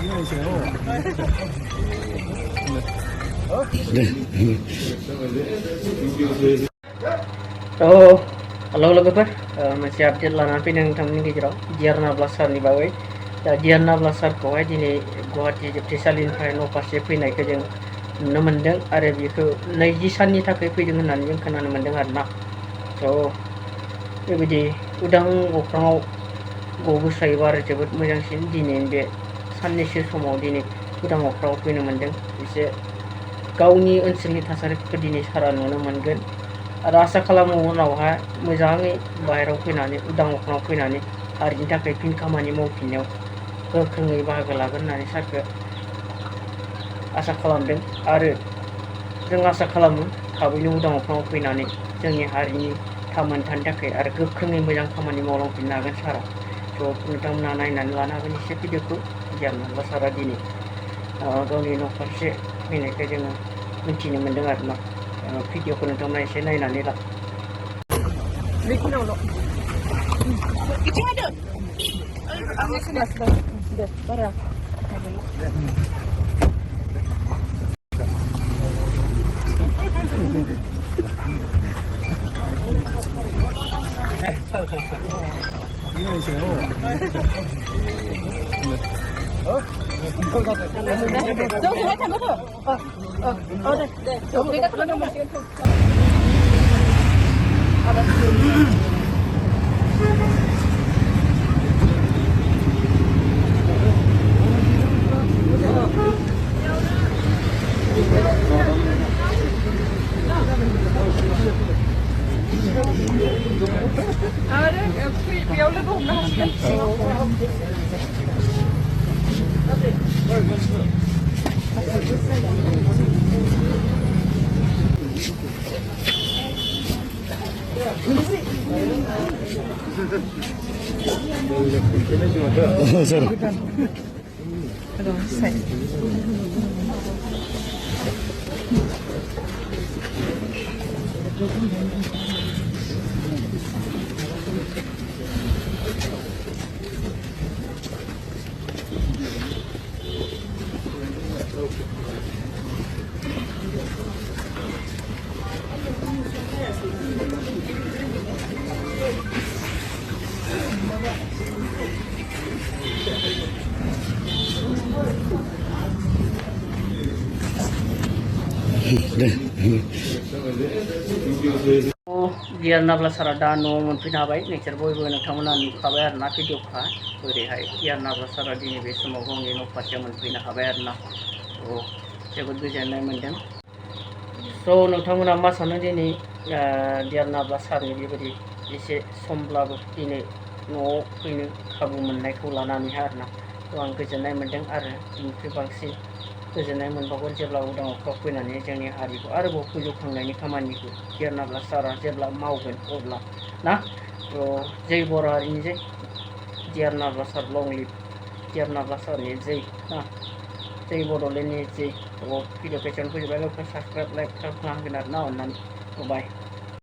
Oh, halo logoper, masih update lanan pinang tamni gejrau, Diarna Blasar ni bawai. Diarna Blasar kawai dini Guwahati Jogtesalin फ्राय न' फारसे फैनायखौ जों नुनो मोनदों आरो बेखौ 20 साननि थाखाय फैदों होननानै जों खोनानो मोनदों आरोना। बेबायदि उदां अख्राङाव गबोस्रायोबा आरो जोबोद मोजांसिन दिनै बे साननैसो समाव दिनै उदां अख्राङाव फैनो मोनदों। एसे गावनि ओनसोलनि थासारिफोरखौ दिनै सारा नुनो मोनगोन आरो आसा खालामो उनावहाय मोजाङै बाहेरायाव फैनानै उदां अख्राङाव फैनानै हारिनि थाखाय फिन खामानि मावफिननायाव गोख्रोङै बाहागो लागोन होननानै सारखौ आसा खालामदों आरो जों आसा खालामो थाबैनो उदां अख्राङाव फैनानै जोंनि हारिनि थामोनथानि थाखाय आरो गोख्रोङै मोजां खामानि मावलांफिननो हागोन सारा। नोंथांमोना नायनानै लानो हागोन एसे भिडिअखौ। दियारना ब्लासारा दिनै गावनि न' फारसे फैनायखौ जोङो मिथिनो मोनदों आरोना। भिडिअखौ नोंथांमोना एसे नायनानै ला। Diarna Blasara दा न'आव मोनफैनो हाबाय। नोंसोर बयबो नोंथांमोना नुखाबाय आरोना भिडिअखा बोरैहाय दियारना ब्लासारा दिनै बे समाव गावनि न' फारसे मोनफैनो हाबाय आरोना। जोबोद गोजोननाय मोनदों। नोंथांमोना मा सानो दिनै दियारना ब्लासारनि बेबायदि एसे समब्लाबो दिनै न'आव फैनो खाबु मोननायखौ लानानैहाय आरोना। आं गोजोननाय मोनदों आरो बिनिख्रुइ बांसिन गोजोननाय मोनबावगोन जेब्ला उदां अख्राङाव फैनानै जोंनि हारिखौ आरोबाव फोजौखांनायनि खामानिखौ दियारना ब्लासारा जेब्ला मावगोन अब्ला ना। जै बर' हारिनि जै दियारना ब्लासार लं लिभ दियारना ब्लासारनि जै ना जै बड'लेण्डनि जै भिडिअ' पेजआवनो फोजोबबाय। साबसक्राइब लाइक खालामना होगोन आरोना अननानै। बाय।